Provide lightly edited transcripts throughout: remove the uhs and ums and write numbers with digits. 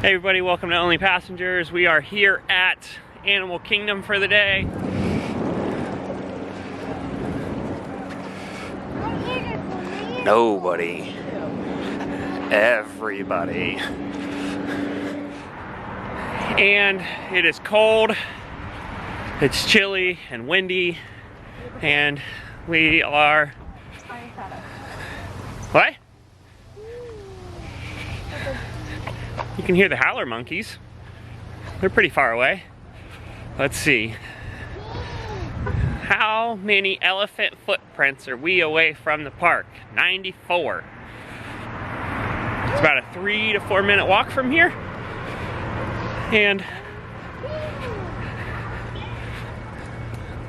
Hey everybody, welcome to Only Passengers. We are here at Animal Kingdom for the day. Nobody. Everybody. And it is cold, it's chilly and windy, and we are... What? You can hear the howler monkeys. They're pretty far away. Let's see. How many elephant footprints are we away from the park? 94. It's about a 3 to 4 minute walk from here. And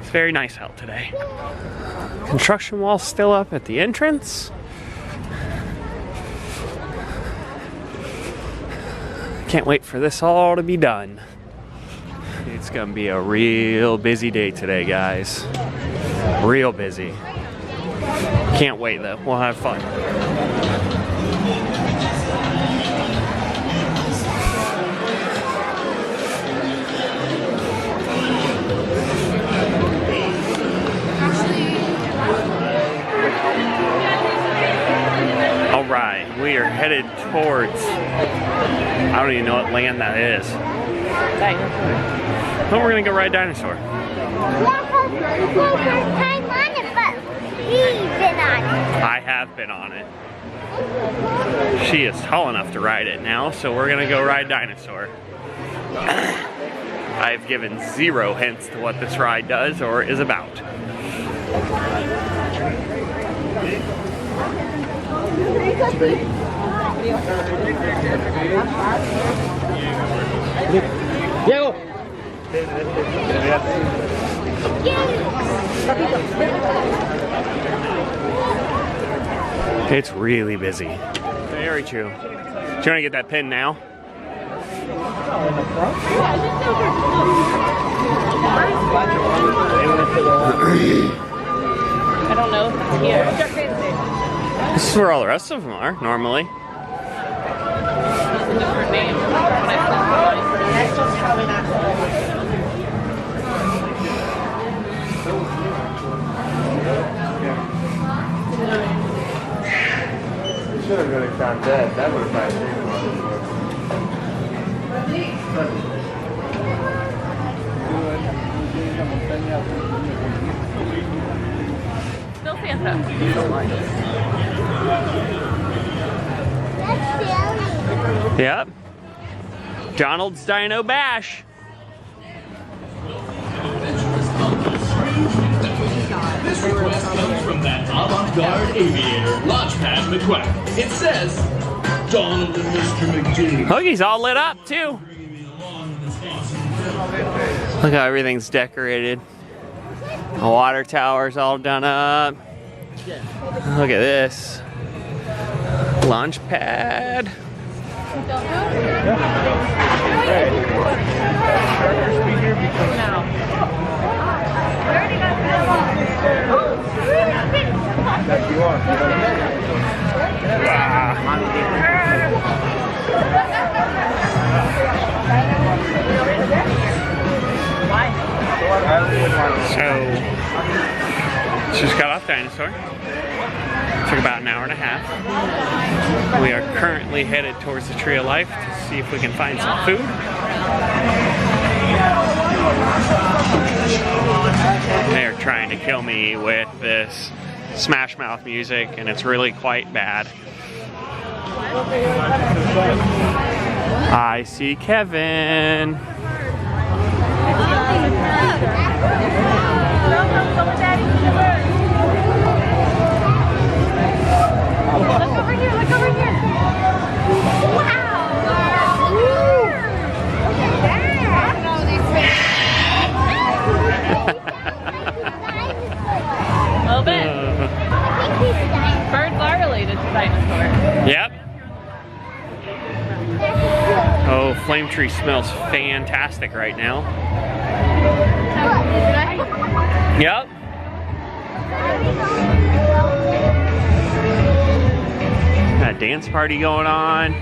it's very nice out today. Construction wall's still up at the entrance. Can't wait for this all to be done. It's gonna be a real busy day today, guys. Real busy. Can't wait though, we'll have fun. All right, we are headed towards, I don't even know what land that is. But we're gonna go ride Dinosaur. I have been on it. She is tall enough to ride it now, so we're gonna go ride Dinosaur. I've given 0 hints to what this ride does or is about. It's really busy. Very true. Do you want to get that pin now? I don't know if it's here. This is where all the rest of them are, normally. It's a different name. Should have really found that. That would have been Still Santa. Yep. Donald's Dino Bash. This request comes from that avant-garde aviator, Launchpad McQuack. It says, Donald and Mr. McGee. Hoagie's all lit up too. Look how everything's decorated. The water tower's all done up. Look at this. Launch pad. So, just got off Dinosaur. Took about an hour and a half. We are currently headed towards the Tree of Life to see if we can find some food. They're trying to kill me with this Smash Mouth music, and it's really quite bad. I see Kevin. Look over here, look over here. Wow. A little bit. Birds are related to dinosaurs. Yep. Oh, Flame Tree smells fantastic right now. Yep. Got a dance party going on.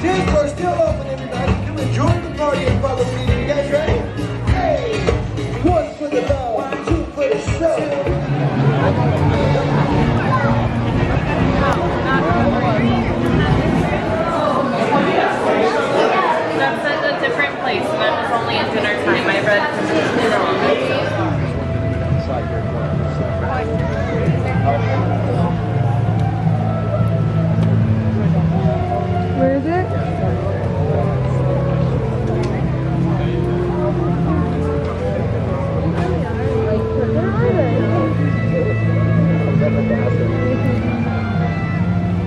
This door's still open, everybody. Come enjoy the party and follow me. You guys ready? Hey! One for the love, two for the show. That's at a different place. That was only at dinner time. I read Where is it?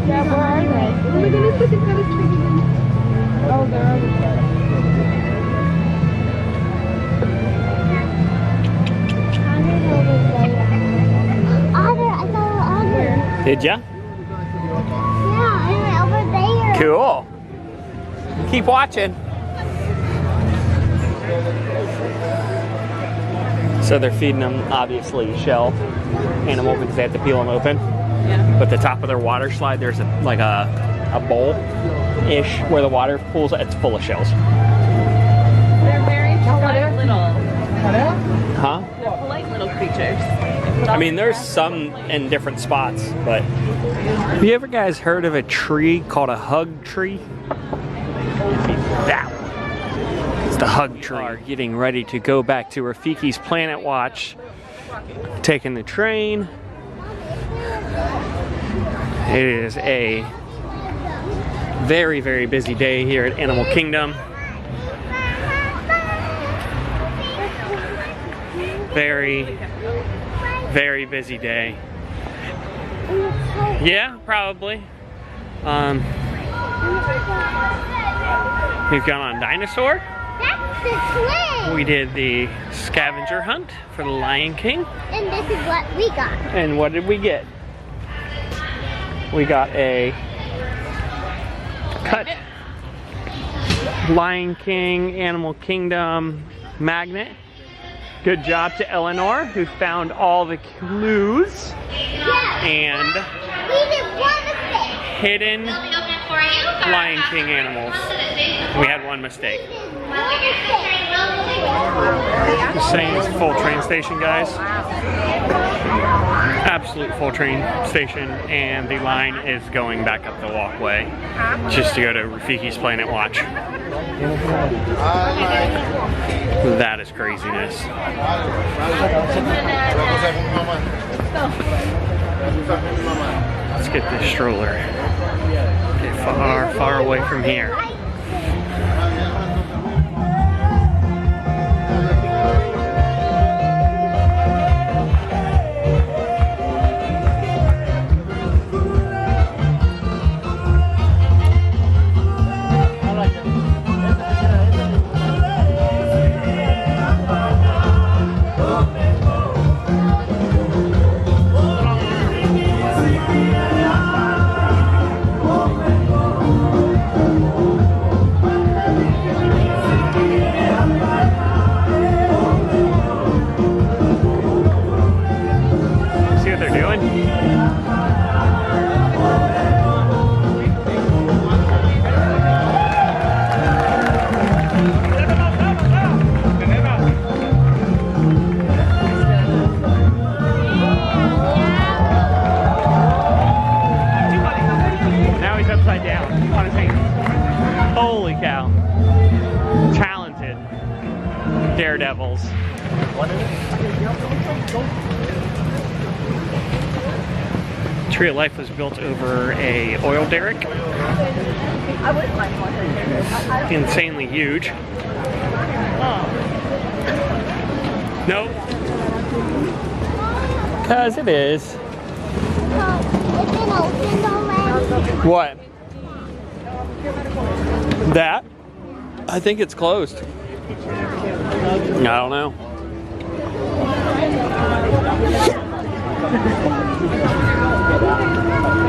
Yeah, where are they? Oh my goodness, look at that. Oh, they're on the side. Did ya? Yeah, I went over there. Cool. Keep watching. So they're feeding them, obviously, shell animal because they have to peel them open. Yeah. But the top of their water slide, there's like a bowl-ish where the water pools. It's full of shells. They're very polite little. Huh? They're polite little creatures. I mean, there's some in different spots, but have you ever guys heard of a tree called a hug tree? That one. It's the hug tree. We are getting ready to go back to Rafiki's Planet Watch, taking the train. It is a very, very busy day here at Animal Kingdom. Very, very busy day. Yeah, probably. We've gone on dinosaur. That's the twin. We did the scavenger hunt for the Lion King. And this is what we got. And what did we get? We got a cut Lion King, Animal Kingdom magnet. Good job to Eleanor, who found all the clues and We did one mistake. hidden Lion King animals. We had one mistake. Just saying, it's a full train station, guys. Absolute full train station, and the line is going back up the walkway just to go to Rafiki's Planet Watch. That is craziness. Let's get this stroller. Get far, far away from here. Daredevils. Tree of Life was built over a oil derrick. Insanely huge. Nope. Cause it is. It's been opened already. What? That? I think it's closed. I don't know.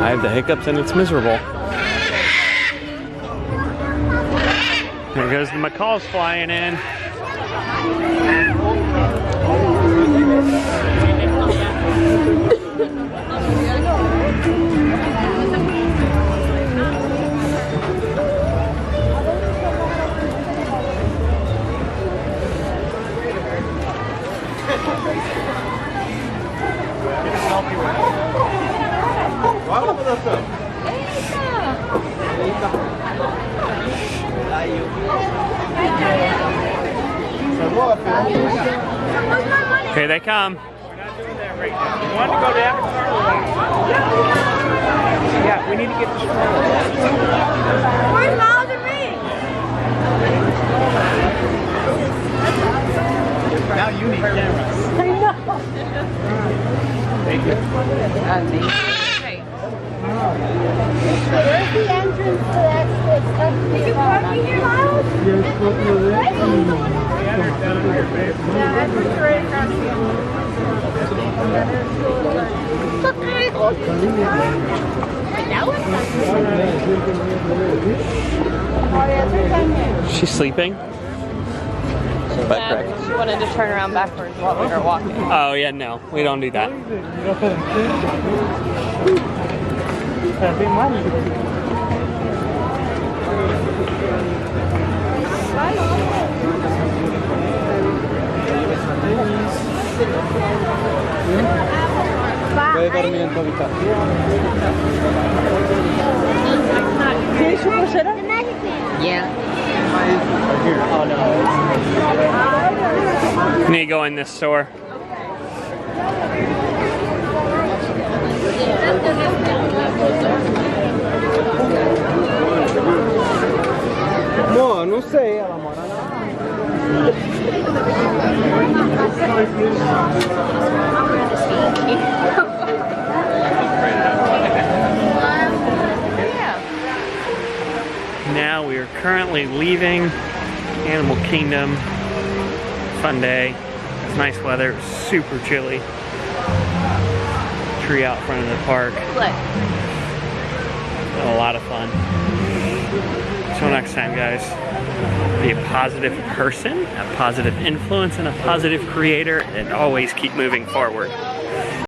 I have the hiccups and it's miserable. There goes the macaws flying in. Here they come. You want to go to Avatar or what? Yeah, we need to get this rolling. Where's Miles and me? Now you need cameras. I know. Thank you. Where's the entrance to that? Did you park in here, Miles? Yeah, that's right across here. She's sleeping. Yeah, she wanted to turn around backwards while we were walking. Oh yeah, no, we don't do that. Puede dormir en tu habitación. You need to go in this store. No, no sé, amor. Now we are currently leaving Animal Kingdom. Fun day. It's nice weather. It's super chilly. Tree out front of the park. A lot of fun. Until next time, guys. Be a positive person, a positive influence, and a positive creator, and always keep moving forward.